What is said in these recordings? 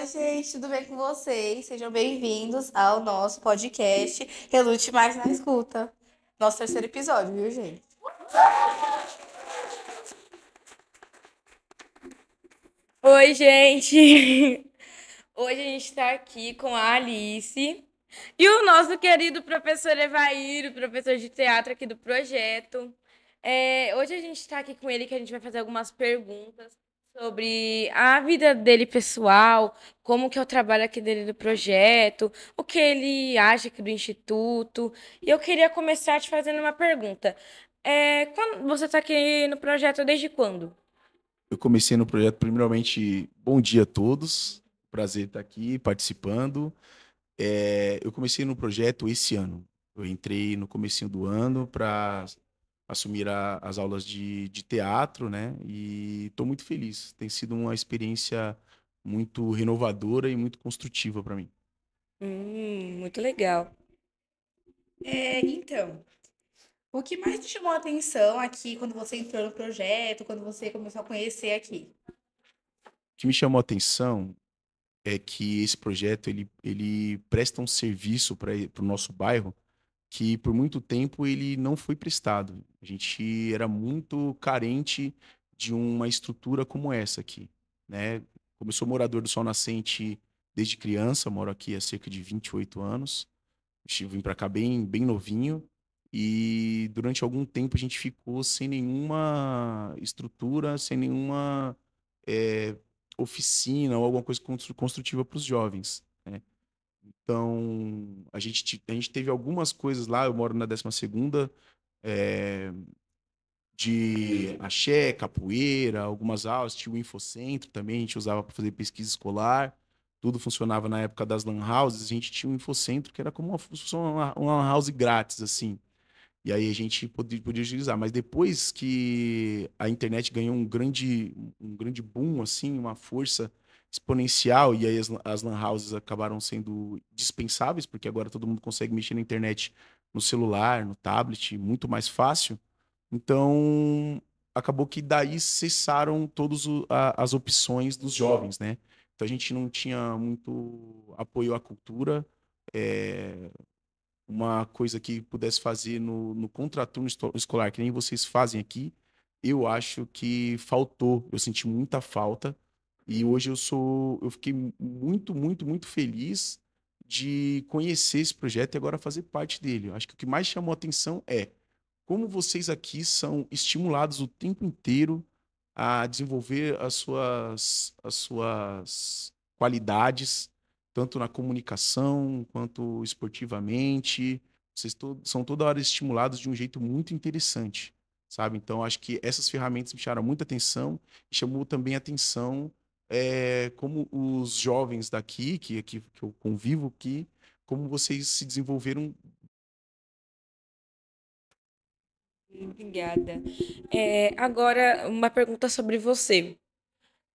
Oi, gente, tudo bem com vocês? Sejam bem-vindos ao nosso podcast Relute Mais na Escuta. Nosso terceiro episódio, viu, gente? Oi, gente! Hoje a gente está aqui com a Alice e o nosso querido professor Evair, o professor de teatro aqui do projeto. Hoje a gente está aqui com ele que a gente vai fazer algumas perguntas sobre a vida dele pessoal, como que é o trabalho aqui dele do projeto, o que ele acha aqui do instituto. E eu queria começar te fazendo uma pergunta. Você está aqui no projeto desde quando? Eu comecei no projeto, primeiramente, bom dia a todos. Prazer estar aqui participando. Eu comecei no projeto esse ano. Eu entrei no comecinho do ano para assumir as aulas de teatro, né? E estou muito feliz. Tem sido uma experiência muito renovadora e muito construtiva para mim. Muito legal. Então, o que mais te chamou a atenção aqui quando você entrou no projeto, quando você começou a conhecer aqui? O que me chamou a atenção é que esse projeto ele presta um serviço para o nosso bairro que por muito tempo ele não foi prestado. A gente era muito carente de uma estrutura como essa aqui, né? Como eu sou morador do Sol Nascente desde criança, moro aqui há cerca de 28 anos. Vim para cá bem novinho e durante algum tempo a gente ficou sem nenhuma estrutura, sem nenhuma eh, oficina ou alguma coisa construtiva para os jovens, né? Então, a gente teve algumas coisas lá. Eu moro na 12ª, é, de axé, capoeira, algumas aulas. Tinha o Infocentro também, a gente usava para fazer pesquisa escolar. Tudo funcionava na época das lan houses. A gente tinha um Infocentro que era como uma lan house grátis, assim. E aí a gente podia utilizar. Mas depois que a internet ganhou um grande boom, assim, uma força exponencial, e aí as lan houses acabaram sendo dispensáveis, porque agora todo mundo consegue mexer na internet no celular, no tablet, muito mais fácil. Então, acabou que daí cessaram todas as opções dos jovens, né? Então a gente não tinha muito apoio à cultura, é, uma coisa que pudesse fazer no contraturno escolar, que nem vocês fazem aqui, eu acho que faltou. Eu senti muita falta. E hoje eu fiquei muito feliz de conhecer esse projeto e agora fazer parte dele. Eu acho que o que mais chamou a atenção é como vocês aqui são estimulados o tempo inteiro a desenvolver as suas qualidades, tanto na comunicação quanto esportivamente. Vocês são toda hora estimulados de um jeito muito interessante, sabe? Então, acho que essas ferramentas me chamaram muita atenção e chamou também a atenção como os jovens daqui, que eu convivo aqui, como vocês se desenvolveram. Obrigada. Agora, uma pergunta sobre você.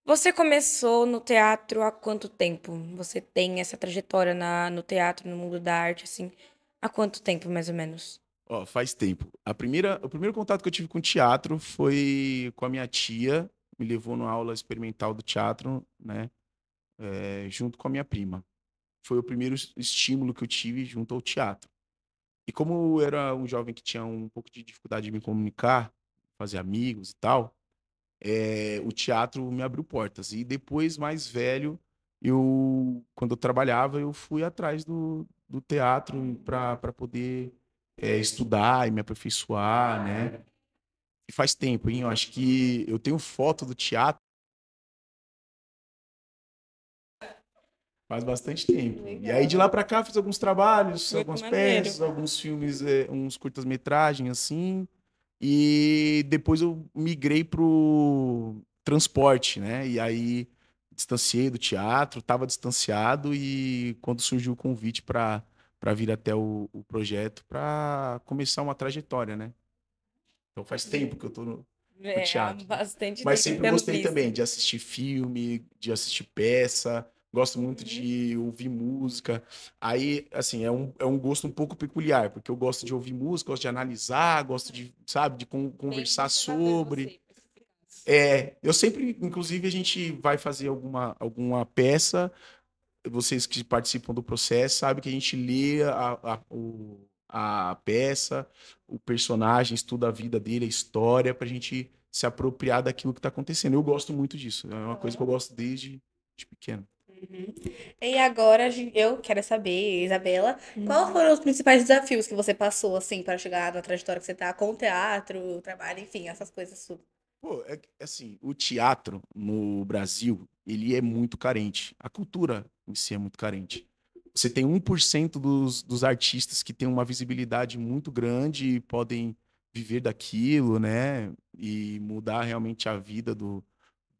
Você começou no teatro há quanto tempo? Você tem essa trajetória no teatro, no mundo da arte, assim, há quanto tempo, mais ou menos? Ó, faz tempo. O primeiro contato que eu tive com teatro foi com a minha tia, me levou numa aula experimental do teatro, né, junto com a minha prima. Foi o primeiro estímulo que eu tive junto ao teatro. E como eu era um jovem que tinha um pouco de dificuldade de me comunicar, fazer amigos e tal, o teatro me abriu portas. E depois, mais velho, quando eu trabalhava, eu fui atrás do teatro para poder estudar e me aperfeiçoar, né? E faz tempo, hein? Eu acho que eu tenho foto do teatro faz bastante tempo. E aí de lá Legal. para cá fiz alguns trabalhos, Muito algumas maneiro. peças, alguns filmes, uns curtas-metragens assim. E depois eu migrei pro transporte, né? E aí distanciei do teatro, estava distanciado e quando surgiu o convite para vir até o projeto para começar uma trajetória, né? Então faz tempo que eu tô no Há teatro. bastante Mas tempo, sempre pelo gostei visto. também de assistir filme, de assistir peça. Gosto muito Uhum. de ouvir música. Aí, assim, é um gosto um pouco peculiar, porque eu gosto de ouvir música, gosto de analisar, gosto de, sabe, de Bem conversar observador sobre. você, perspicaz. Eu sempre, inclusive, a gente vai fazer alguma peça. vocês que participam do processo sabem que a gente lê a peça, o personagem, estuda a vida dele, a história, pra gente se apropriar daquilo que tá acontecendo. Eu gosto muito disso. É uma coisa que eu gosto desde de pequeno. Uhum. E agora eu quero saber, Isabela, quais foram os principais desafios que você passou, assim, para chegar na trajetória que você tá com o teatro, o trabalho, enfim, essas coisas tudo. Pô, assim, o teatro no Brasil, ele é muito carente. A cultura em si é muito carente. Você tem 1% dos artistas que têm uma visibilidade muito grande e podem viver daquilo, né? E mudar realmente a vida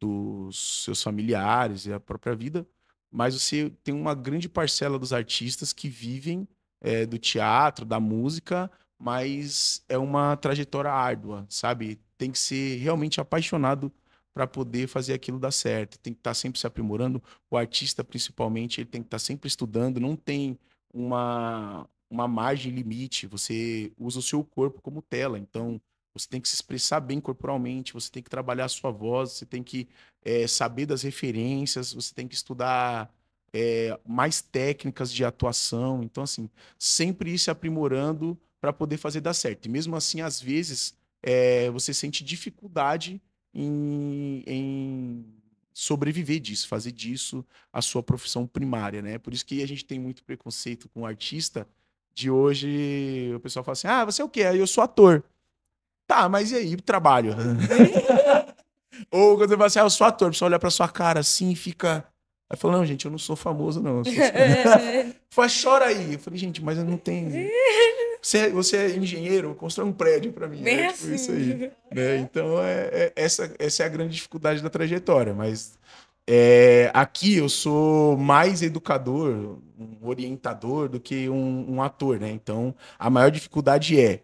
dos seus familiares e a própria vida. Mas você tem uma grande parcela dos artistas que vivem do teatro, da música, mas é uma trajetória árdua, sabe? Tem que ser realmente apaixonado para poder fazer aquilo dar certo. Tem que estar sempre se aprimorando. O artista, principalmente, ele tem que estar sempre estudando. Não tem uma margem limite. Você usa o seu corpo como tela. Então, você tem que se expressar bem corporalmente. Você tem que trabalhar a sua voz. Você tem que saber das referências. Você tem que estudar mais técnicas de atuação. Então, assim, sempre ir se aprimorando para poder fazer dar certo. E mesmo assim, às vezes, você sente dificuldade em sobreviver disso, fazer disso a sua profissão primária, né? Por isso que a gente tem muito preconceito com o artista de hoje. O pessoal fala assim: ah, você é o quê? Aí eu sou ator. Tá, mas e aí, trabalho? Ou quando você fala assim: ah, eu sou ator, o pessoal olha pra sua cara assim e fica. Aí fala: não, gente, eu não sou famoso, não. Eu sou... Fala, chora aí. Eu falei: gente, mas eu não tenho. Você é engenheiro, constrói um prédio para mim. Bem É tipo isso assim. aí. Né? Então, essa é a grande dificuldade da trajetória. Mas aqui eu sou mais educador, um orientador do que um ator, né? Então, a maior dificuldade é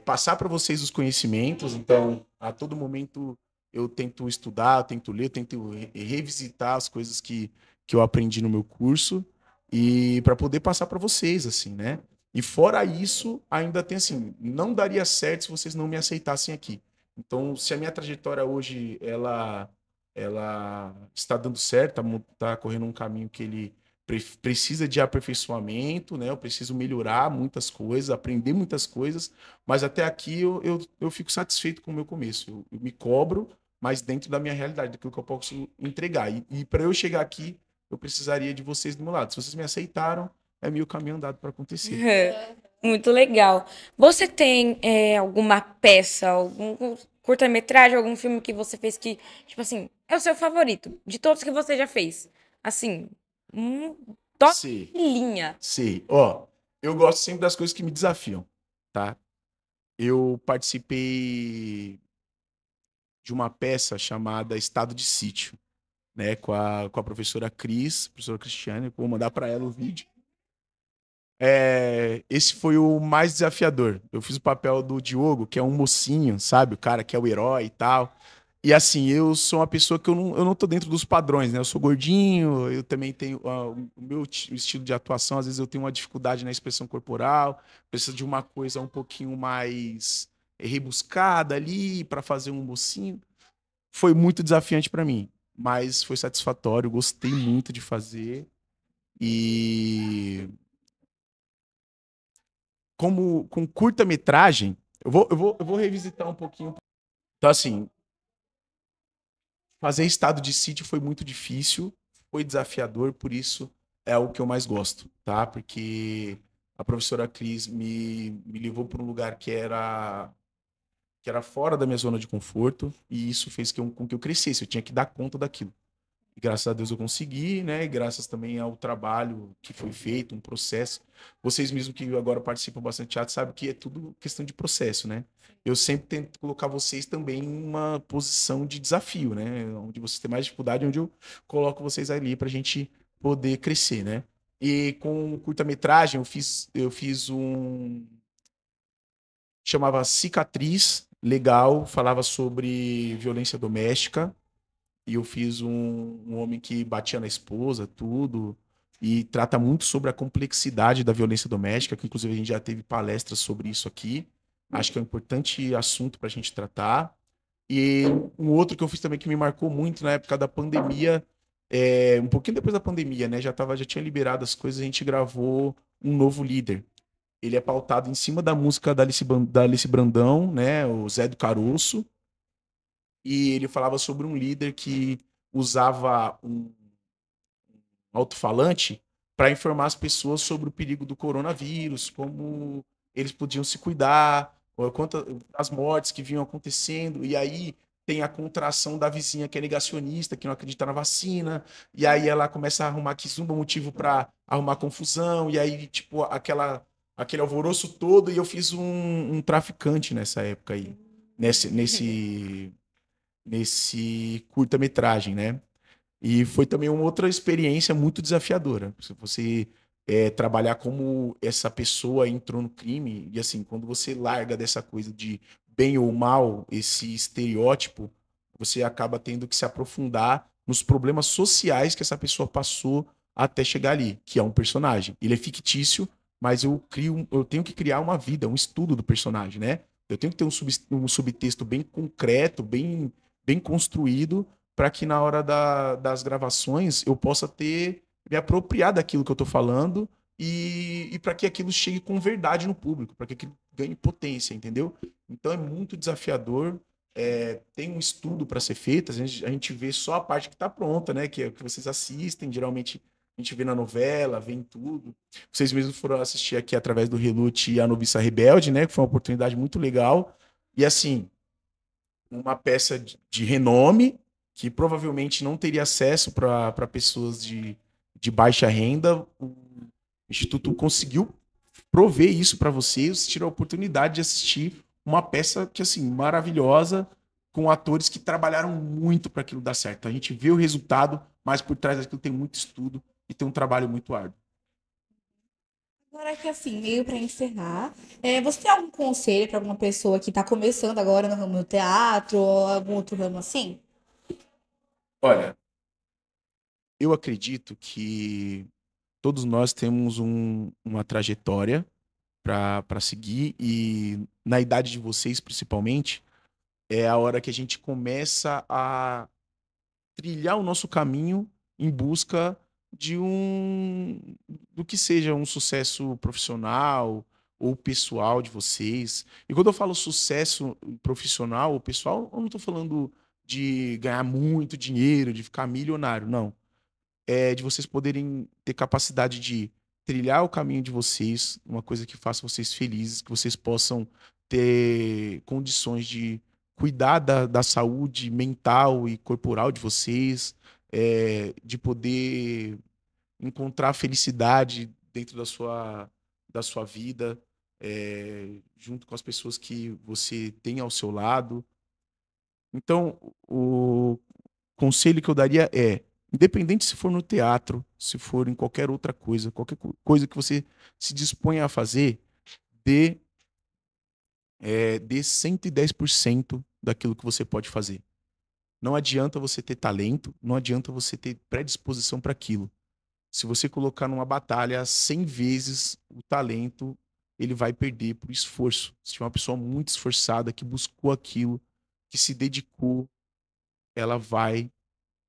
passar para vocês os conhecimentos. Então, a todo momento eu tento estudar, eu tento ler, eu tento revisitar as coisas que eu aprendi no meu curso e para poder passar para vocês, assim, né? E fora isso, ainda tem assim, não daria certo se vocês não me aceitassem aqui. Então, se a minha trajetória hoje ela está dando certo, tá correndo um caminho que ele precisa de aperfeiçoamento, né? Eu preciso melhorar muitas coisas, aprender muitas coisas, mas até aqui eu fico satisfeito com o meu começo. Eu me cobro, mas dentro da minha realidade, daquilo que eu posso entregar. E para eu chegar aqui, eu precisaria de vocês do meu lado. Se vocês me aceitaram, é meio caminho andado para acontecer. Muito legal. Você tem alguma peça, algum curta-metragem, algum filme que você fez que, tipo assim, é o seu favorito de todos que você já fez? Assim, um top Sei, linha. sei. Ó, eu gosto sempre das coisas que me desafiam, tá? Eu participei de uma peça chamada Estado de Sítio, né? Com a professora Cris, professora Cristiane. Vou mandar para ela o vídeo. Esse foi o mais desafiador. Eu fiz o papel do Diogo, que é um mocinho, sabe? O cara que é o herói e tal. E assim, eu sou uma pessoa que eu não tô dentro dos padrões, né? Eu sou gordinho, eu também tenho o meu estilo de atuação, às vezes eu tenho uma dificuldade na expressão corporal, preciso de uma coisa um pouquinho mais rebuscada ali para fazer um mocinho. Foi muito desafiante para mim, mas foi satisfatório, gostei muito de fazer. E como com curta-metragem, eu vou revisitar um pouquinho. Então, assim, fazer Estado de Sítio foi muito difícil, foi desafiador, por isso é o que eu mais gosto, tá? Porque a professora Cris me levou para um lugar que era fora da minha zona de conforto, e isso fez com que eu crescesse, eu tinha que dar conta daquilo. E graças a Deus eu consegui, né? E graças também ao trabalho que foi feito, um processo. Vocês mesmos que agora participam bastante de teatro sabem que é tudo questão de processo, né? Eu sempre tento colocar vocês também em uma posição de desafio, né? Onde vocês têm mais dificuldade, onde eu coloco vocês ali para a gente poder crescer, né? E com curta-metragem eu fiz um chamava Cicatriz, legal, falava sobre violência doméstica e eu fiz um homem que batia na esposa, tudo, e trata muito sobre a complexidade da violência doméstica, que inclusive a gente já teve palestras sobre isso aqui. Acho que é um importante assunto para a gente tratar. E um outro que eu fiz também que me marcou muito na época da pandemia Um pouquinho depois da pandemia, né? Já tinha liberado as coisas, a gente gravou um novo líder. Ele é pautado em cima da música da Alice Brandão, né? O Zé do Caroço. E ele falava sobre um líder que usava um alto-falante para informar as pessoas sobre o perigo do coronavírus, como eles podiam se cuidar, quanto as mortes que vinham acontecendo. E aí tem a contração da vizinha que é negacionista, que não acredita na vacina, e aí ela começa a arrumar que zumba motivo para arrumar confusão, e aí, tipo, aquele alvoroço todo, e eu fiz um traficante nessa época aí, nesse curta-metragem, né? E foi também uma outra experiência muito desafiadora. Se você trabalhar como essa pessoa entrou no crime, e assim, quando você larga dessa coisa de bem ou mal, esse estereótipo, você acaba tendo que se aprofundar nos problemas sociais que essa pessoa passou até chegar ali, que é um personagem. Ele é fictício, mas eu tenho que criar uma vida, um estudo do personagem, né? Eu tenho que ter um subtexto bem concreto, bem construído, para que na hora das gravações eu possa me apropriar daquilo que eu estou falando e para que aquilo chegue com verdade no público, para que aquilo ganhe potência, entendeu? Então é muito desafiador. Tem um estudo para ser feito, a gente vê só a parte que está pronta, né? Que é o que vocês assistem, geralmente a gente vê na novela, vê em tudo. Vocês mesmos foram assistir aqui através do Relute a Noviça Rebelde, né? Que foi uma oportunidade muito legal. E assim, uma peça de renome, que provavelmente não teria acesso para pessoas de baixa renda. O Instituto conseguiu prover isso para vocês, tirar a oportunidade de assistir uma peça que, assim, maravilhosa, com atores que trabalharam muito para aquilo dar certo. A gente vê o resultado, mas por trás daquilo tem muito estudo e tem um trabalho muito árduo. Agora que assim, meio para encerrar, você tem algum conselho para alguma pessoa que está começando agora no ramo do teatro ou algum outro ramo assim? Olha, eu acredito que todos nós temos uma trajetória para seguir e na idade de vocês, principalmente, é a hora que a gente começa a trilhar o nosso caminho em busca de do que seja um sucesso profissional ou pessoal de vocês. E quando eu falo sucesso profissional ou pessoal, eu não estou falando de ganhar muito dinheiro, de ficar milionário, não. É de vocês poderem ter capacidade de trilhar o caminho de vocês, uma coisa que faça vocês felizes, que vocês possam ter condições de cuidar da saúde mental e corporal de vocês, de poder encontrar felicidade dentro da sua vida, junto com as pessoas que você tem ao seu lado. Então, o conselho que eu daria é, independente se for no teatro, se for em qualquer outra coisa, qualquer coisa que você se disponha a fazer, dê, dê 110% daquilo que você pode fazer. Não adianta você ter talento, não adianta você ter predisposição para aquilo. Se você colocar numa batalha 100 vezes o talento, ele vai perder por esforço. Se tiver uma pessoa muito esforçada, que buscou aquilo, que se dedicou, ela vai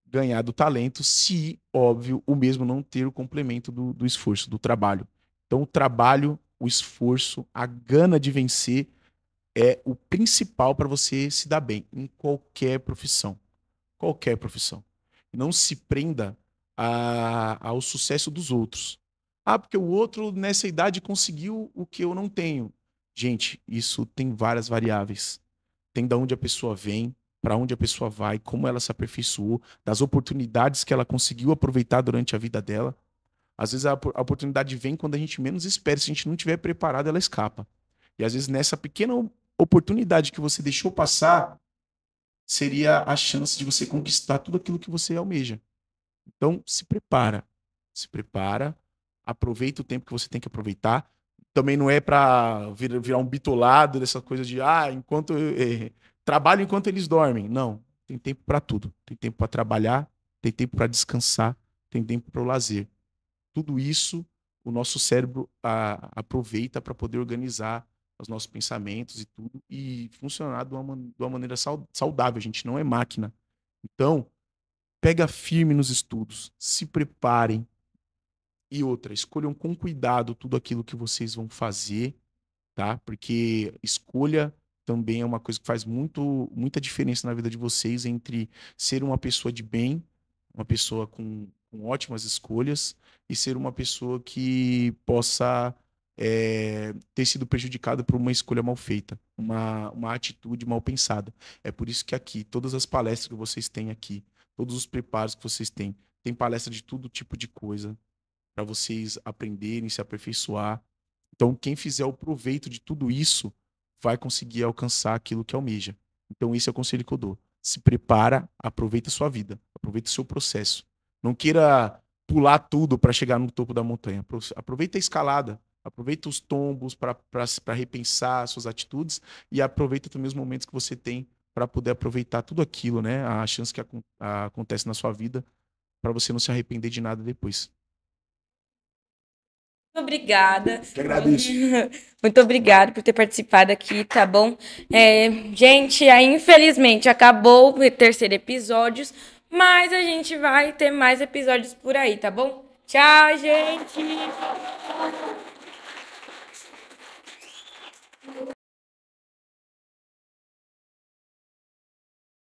ganhar do talento, se, óbvio, o mesmo não ter o complemento do esforço, do trabalho. Então, o trabalho, o esforço, a gana de vencer é o principal para você se dar bem em qualquer profissão. Qualquer profissão. Não se prenda ao sucesso dos outros. Ah, porque o outro nessa idade conseguiu o que eu não tenho. Gente, isso tem várias variáveis. Tem de onde a pessoa vem, para onde a pessoa vai, como ela se aperfeiçoou, das oportunidades que ela conseguiu aproveitar durante a vida dela. Às vezes a oportunidade vem quando a gente menos espera. Se a gente não estiver preparado, ela escapa. E às vezes nessa pequena oportunidade que você deixou passar, seria a chance de você conquistar tudo aquilo que você almeja. Então, se prepara, aproveita o tempo que você tem que aproveitar. Também não é para virar um bitolado dessa coisa de trabalho enquanto eles dormem. Não, tem tempo para tudo. Tem tempo para trabalhar, tem tempo para descansar, tem tempo para o lazer. Tudo isso o nosso cérebro aproveita para poder organizar os nossos pensamentos e tudo e funcionar de uma maneira saudável. A gente não é máquina. Então, Pega firme nos estudos, se preparem. E outra, escolham com cuidado tudo aquilo que vocês vão fazer, tá? Porque escolha também é uma coisa que faz muita diferença na vida de vocês entre ser uma pessoa de bem, uma pessoa com ótimas escolhas, e ser uma pessoa que possa ter sido prejudicada por uma escolha mal feita, uma atitude mal pensada. É por isso que aqui, todas as palestras que vocês têm aqui, todos os preparos que vocês têm, tem palestra de todo tipo de coisa, para vocês aprenderem, se aperfeiçoar. Então, quem fizer o proveito de tudo isso vai conseguir alcançar aquilo que almeja. Então, esse é o conselho que eu dou. Se prepara, aproveita a sua vida, aproveita o seu processo. Não queira pular tudo para chegar no topo da montanha. Aproveita a escalada, aproveita os tombos para repensar suas atitudes e aproveita também os momentos que você tem para poder aproveitar tudo aquilo, né? A chance que acontece na sua vida, para você não se arrepender de nada depois. Muito obrigada. Que agradeço. Muito obrigada por ter participado aqui, tá bom? Gente, aí, infelizmente acabou o terceiro episódio, mas a gente vai ter mais episódios por aí, tá bom? Tchau, gente!